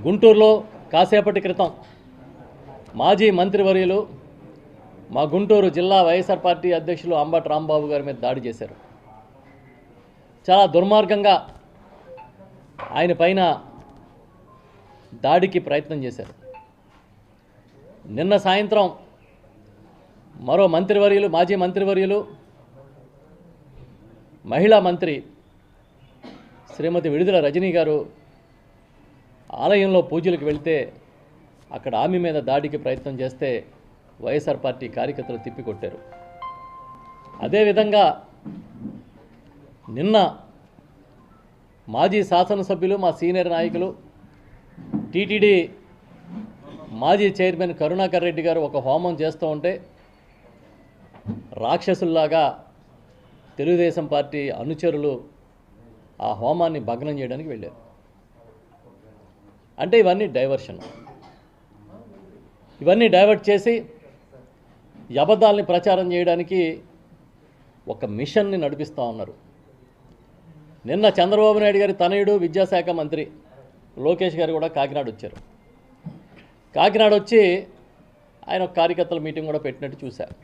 గుంటూరులో కాసేపటి క్రితం మాజీ మంత్రివర్యులు మా గుంటూరు జిల్లా వైఎస్ఆర్ పార్టీ అధ్యక్షులు అంబటి రాంబాబు గారి మీద దాడి చేశారు. చాలా దుర్మార్గంగా ఆయన పైన దాడికి ప్రయత్నం చేశారు. నిన్న సాయంత్రం మరో మంత్రివర్యులు మాజీ మంత్రివర్యులు మహిళా మంత్రి శ్రీమతి విడుదల రజనీ గారు ఆలయంలో పూజలకు వెళ్తే అక్కడ ఆమె మీద దాడికి ప్రయత్నం చేస్తే వైఎస్ఆర్ పార్టీ కార్యకర్తలు తిప్పికొట్టారు. అదేవిధంగా నిన్న మాజీ శాసనసభ్యులు మా సీనియర్ నాయకులు టీటీడీ మాజీ చైర్మన్ కరుణాకర్ రెడ్డి గారు ఒక హోమం చేస్తూ ఉంటే రాక్షసుల్లాగా తెలుగుదేశం పార్టీ అనుచరులు ఆ హోమాన్ని భగ్నం చేయడానికి వెళ్ళారు. అంటే ఇవన్నీ డైవర్షన్, ఇవన్నీ డైవర్ట్ చేసి అబద్ధాలని ప్రచారం చేయడానికి ఒక మిషన్ని నడిపిస్తూ ఉన్నారు. నిన్న చంద్రబాబు నాయుడు గారి తనయుడు విద్యాశాఖ మంత్రి లోకేష్ గారు కూడా కాకినాడ వచ్చారు. కాకినాడ వచ్చి ఆయన ఒక కార్యకర్తల మీటింగ్ కూడా పెట్టినట్టు చూశారు.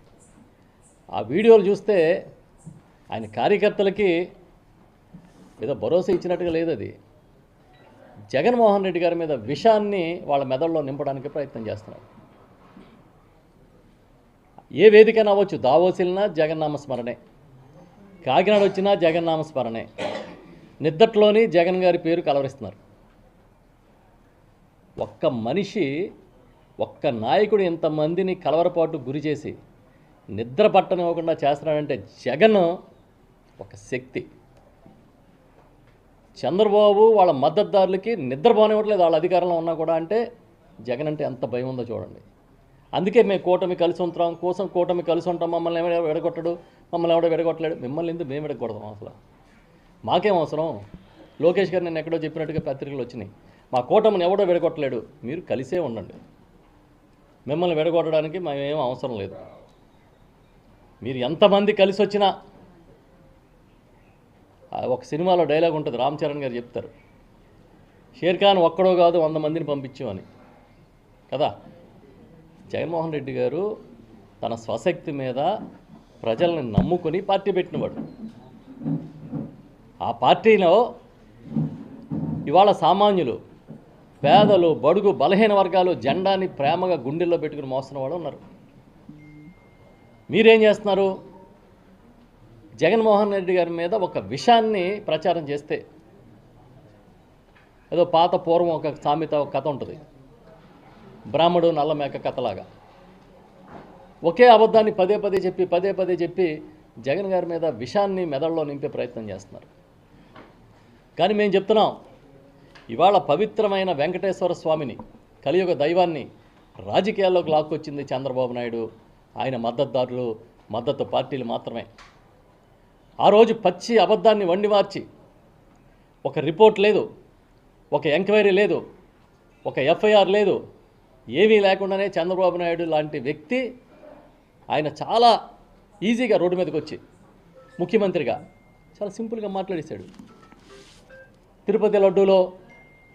ఆ వీడియోలు చూస్తే ఆయన కార్యకర్తలకి ఏదో భరోసా ఇచ్చినట్టుగా లేదు. అది జగన్మోహన్ రెడ్డి గారి మీద విషాన్ని వాళ్ళ మెదడులో నింపడానికి ప్రయత్నం చేస్తున్నారు. ఏ వేదికైనా అవ్వచ్చు, దావోస్ వెళ్ళినా జగన్నామ స్మరణే, కాకినాడ వచ్చినా జగన్నామ స్మరణే, నిద్దట్లోని జగన్ గారి పేరు కలవరిస్తున్నారు. ఒక్క మనిషి, ఒక్క నాయకుడు ఇంతమందిని కలవరపాటు గురి చేసి నిద్ర పట్టనివ్వకుండా చేస్తున్నాడంటే జగన్ ఒక శక్తి. చంద్రబాబు వాళ్ళ మద్దతుదారులకి నిద్రపోనివ్వట్లేదు వాళ్ళ అధికారంలో ఉన్నా కూడా. అంటే జగన్ అంటే ఎంత భయం ఉందో చూడండి. అందుకే మేము కూటమి కలిసి ఉంటాం కూటమి కలిసి ఉంటాం, మమ్మల్ని ఎవడో విడగొట్టడు, మమ్మల్ని ఎవడో విడగొట్టలేడు. మిమ్మల్ని ఎందుకు మేము విడగొడతాం? అసలు మాకేం అవసరం? లోకేష్ గారు నేను ఎక్కడో చెప్పినట్టుగా పత్రికలు వచ్చినాయి, మా కూటమిని ఎవడో విడగొట్టలేడు, మీరు కలిసే ఉండండి, మిమ్మల్ని విడగొట్టడానికి మేమేం అవసరం లేదు. మీరు ఎంతమంది కలిసి వచ్చినా, ఒక సినిమాలో డైలాగ్ ఉంటుంది, రామ్ చరణ్ గారు చెప్తారు, షేర్ ఖాన్ ఒక్కడో కాదు 100 మందిని పంపించు అని కదా. జగన్మోహన్ రెడ్డి గారు తన స్వశక్తి మీద ప్రజల్ని నమ్ముకొని పార్టీ పెట్టినవాడు. ఆ పార్టీలో ఇవాళ సామాన్యులు, పేదలు, బడుగు బలహీన వర్గాలు జెండాని ప్రేమగా గుండెల్లో పెట్టుకుని మోస్తున్న వాడు ఉన్నారు. మీరేం చేస్తున్నారు? జగన్మోహన్ రెడ్డి గారి మీద ఒక విషయాన్ని ప్రచారం చేస్తే, ఏదో పాత పూర్వం ఒక సామెత, ఒక కథ ఉంటుంది, బ్రాహ్మడు నల్ల మేక కథలాగా. ఒకే అబద్ధాన్ని పదే పదే చెప్పి జగన్ గారి మీద విషాన్ని మెదడులో నింపే ప్రయత్నం చేస్తున్నారు. కానీ మేము చెప్తున్నాం, ఇవాళ పవిత్రమైన వెంకటేశ్వర స్వామిని, కలియుగ దైవాన్ని రాజకీయాల్లోకి లాక్కొచ్చింది చంద్రబాబు నాయుడు, ఆయన మద్దతుదారులు, మద్దతు పార్టీలు మాత్రమే. ఆ రోజు పచ్చి అబద్ధాన్ని వండి మార్చి, ఒక రిపోర్ట్ లేదు, ఒక ఎంక్వైరీ లేదు, ఒక ఎఫ్ఐఆర్ లేదు, ఏమీ లేకుండానే చంద్రబాబు నాయుడు లాంటి వ్యక్తి ఆయన చాలా ఈజీగా రోడ్డు మీదకి వచ్చి ముఖ్యమంత్రిగా చాలా సింపుల్గా మాట్లాడేశాడు. తిరుపతి లడ్డూలో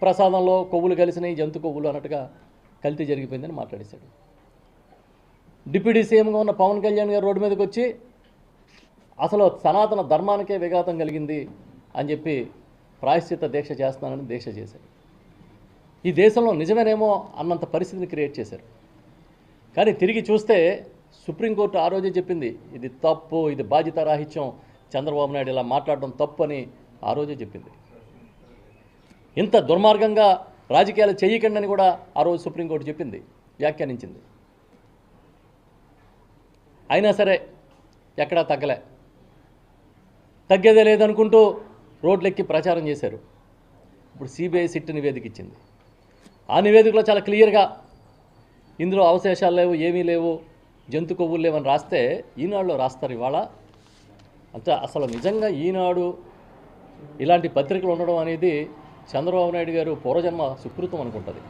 ప్రసాదంలో కొవ్వులు కలిసినాయి, జంతు కొవ్వులు అన్నట్టుగా కల్తీ జరిగిపోయిందని మాట్లాడేశాడు. డిప్యూటీ సీఎంగా ఉన్న పవన్ కళ్యాణ్ గారు రోడ్డు మీదకి వచ్చి అసలు సనాతన ధర్మానికే విఘాతం కలిగింది అని చెప్పి ప్రాయశ్చిత్త దీక్ష చేస్తున్నానని దీక్ష చేశారు. ఈ దేశంలో నిజమేనేమో అన్నంత పరిస్థితిని క్రియేట్ చేశారు. కానీ తిరిగి చూస్తే సుప్రీంకోర్టు ఆ రోజే చెప్పింది, ఇది తప్పు, ఇది బాధ్యతారాహిత్యం, చంద్రబాబు నాయుడు ఇలా మాట్లాడడం తప్పు అని ఆ రోజే చెప్పింది. ఇంత దుర్మార్గంగా రాజకీయాలు చేయకండి అని కూడా ఆ రోజు సుప్రీంకోర్టు చెప్పింది, వ్యాఖ్యానించింది. అయినా సరే ఎక్కడా తగ్గేదే లేదనుకుంటూ రోడ్లెక్కి ప్రచారం చేశారు. ఇప్పుడు సిబిఐ సిట్ నివేదిక ఇచ్చింది. ఆ నివేదికలో చాలా క్లియర్గా ఇందులో అవశేషాలు లేవు, ఏమీ లేవు, జంతు కొవ్వులు లేవని రాస్తే ఈనాడులో రాస్తారు ఇవాళ. అంటే అసలు నిజంగా ఈనాడు ఇలాంటి పత్రికలు ఉండడం అనేది చంద్రబాబు నాయుడు గారు పూర్వజన్మ సుకృతం అనుకుంటుంది.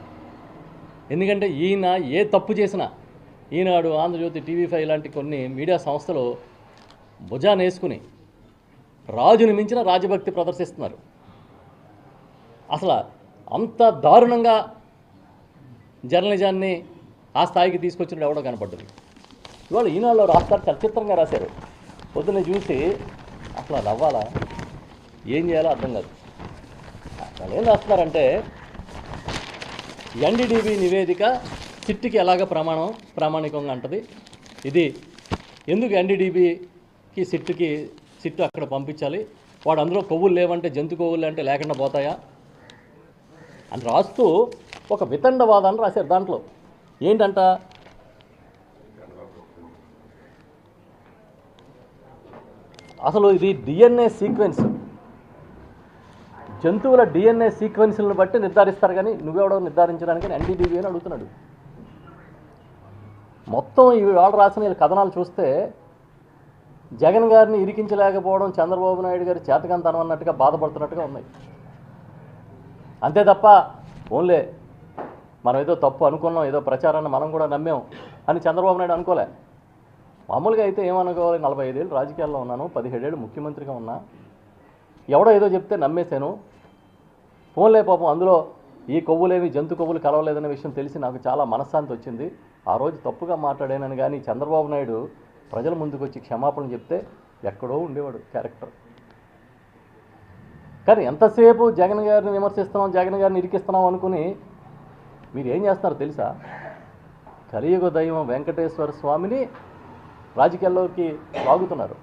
ఎందుకంటే ఈయన ఏ తప్పు చేసినా ఈనాడు, ఆంధ్రజ్యోతి, టీవీ5 ఇలాంటి కొన్ని మీడియా సంస్థలు భుజాన్ని వేసుకుని రాజుని మించిన రాజభక్తి ప్రదర్శిస్తున్నారు. అసలు అంత దారుణంగా జర్నలిజాన్ని ఆ స్థాయికి తీసుకొచ్చినప్పుడు ఎవడో కనపడ్డది. ఇవాళ ఈనాడులో రాస్తారు, చాలా చిత్రంగా రాశారు. పొద్దున్నే చూసి అసలు నవ్వాలా, ఏం చేయాలో అర్థం కాదు. వాళ్ళు ఏం రాస్తున్నారంటే, ఎన్డీడీబీ నివేదిక సిట్కి ఎలాగ ప్రామాణికంగా ఉంటుంది. ఇది ఎందుకు ఎన్డీడీబీకి సిట్టు అక్కడ పంపించాలి, వాడు అందులో కొవ్వులు లేవంటే జంతు కొవ్వులు అంటే లేకుండా పోతాయా అని రాస్తూ ఒక వితండవాదాన్ని రాశారు. దాంట్లో ఏంటంట, అసలు ఇది డిఎన్ఏ సీక్వెన్స్, జంతువుల డిఎన్ఏ సీక్వెన్స్లను బట్టి నిర్ధారిస్తారు, కానీ నువ్వెవడో నిర్ధారించడానికి ఎన్డీడీబీ అని అడుగుతున్నాడు. మొత్తం ఈ వాళ్ళు రాసిన కథనాలు చూస్తే జగన్ గారిని ఇరికించలేకపోవడం చంద్రబాబు నాయుడు గారి చేతకంతనం అన్నట్టుగా బాధపడుతున్నట్టుగా ఉన్నాయి. అంతే తప్ప ఓన్లే మనం ఏదో తప్పు అనుకున్నాం, ఏదో ప్రచారాన్ని మనం కూడా నమ్మాం అని చంద్రబాబు నాయుడు అనుకోలే. మామూలుగా అయితే ఏమనుకోవాలి, 45 ఏళ్ళు రాజకీయాల్లో ఉన్నాను, 17 ఏళ్ళు ముఖ్యమంత్రిగా ఉన్నా, ఎవడో ఏదో చెప్తే నమ్మేశాను, ఫోన్లే పాపం అందులో ఈ కొవ్వులేవి జంతు కొవ్వులు కలవలేదనే విషయం తెలిసి నాకు చాలా మనశ్శాంతి వచ్చింది, ఆ రోజు తప్పుగా మాట్లాడానని. కానీ చంద్రబాబు నాయుడు ప్రజల ముందుకు వచ్చి క్షమాపణ చెప్తే ఎక్కడో ఉండేవాడు క్యారెక్టర్. కానీ ఎంతసేపు జగన్ గారిని విమర్శిస్తున్నాం, జగన్ గారిని ఇరికిస్తున్నాం అనుకుని మీరు ఏం చేస్తున్నారో తెలుసా, కలియుగ దైవం వెంకటేశ్వర స్వామిని రాజకీయాల్లోకి లాగుతున్నారు.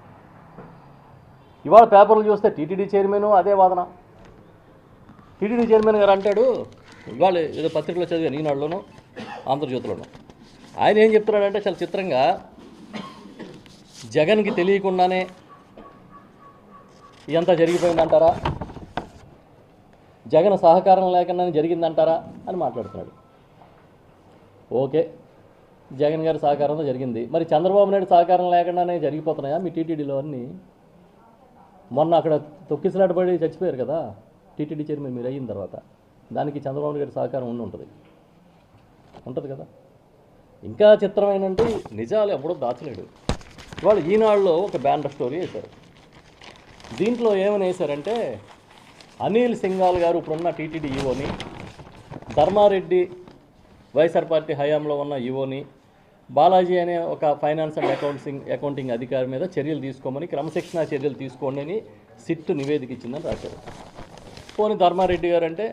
ఇవాళ పేపర్లు చూస్తే టీటీడీ చైర్మన్ అదే వాదన. టీటీడీ చైర్మన్ గారు అంటాడు, ఇవాళ ఏదో పత్రికలో చదివాను, ఈనాడులోనూ ఆంధ్రజ్యోతిలోనూ, ఆయన ఏం చెప్తున్నాడంటే చాలా చిత్రంగా, జగన్కి తెలియకుండానే ఇదంతా జరిగిపోయిందంటారా, జగన్ సహకారం లేకుండానే జరిగిందంటారా అని మాట్లాడుతున్నాడు. ఓకే, జగన్ గారి సహకారంతో జరిగింది, మరి చంద్రబాబు నాయుడు సహకారం లేకుండానే జరిగిపోతున్నాయా మీ టీటీడీలో అన్నీ? మొన్న అక్కడ తొక్కిసలాట పడి చచ్చిపోయారు కదా టీటీడీ చైర్మన్ మీరు అయిన తర్వాత, దానికి చంద్రబాబు నాయుడు సహకారం ఉంటుంది కదా. ఇంకా చిత్రం ఏంటంటే నిజాలు ఎప్పుడూ దాచలేడు. వాళ్ళు ఈనాడులో ఒక బ్యానర్ స్టోరీ వేశారు. దీంట్లో ఏమని వేశారంటే, అనిల్ సింఘాల్ గారు ఇప్పుడున్న టీటీడీ ఈవోని, ధర్మారెడ్డి వైఎస్ఆర్ పార్టీ హయాంలో ఉన్న ఈవోని, బాలాజీ అనే ఒక ఫైనాన్స్ అండ్ అకౌంటింగ్ అధికారి మీద చర్యలు తీసుకోమని, క్రమశిక్షణా చర్యలు తీసుకోండి అని సిట్ నివేదిక ఇచ్చిందని రాశారు. పోనీ ధర్మారెడ్డి గారు అంటే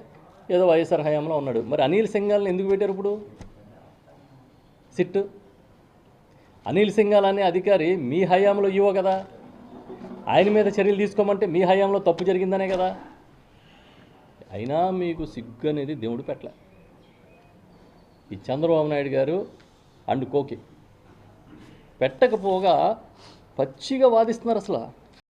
ఏదో వైఎస్ఆర్ హయాంలో ఉన్నాడు, మరి అనిల్ సింఘాల్ని ఎందుకు పెట్టారు ఇప్పుడు సిట్? అనిల్ సింఘాల్ అనే అధికారి మీ హయాంలో ఈవో కదా, ఆయన మీద చర్యలు తీసుకోమంటే మీ హయాంలో తప్పు జరిగిందనే కదా. అయినా మీకు సిగ్గు అనేది దేవుడు పెట్టలే. ఈ చంద్రబాబు నాయుడు గారు అండ్ కోకి పెట్టకపోగా పచ్చిగా వాదిస్తున్నారు అసలు.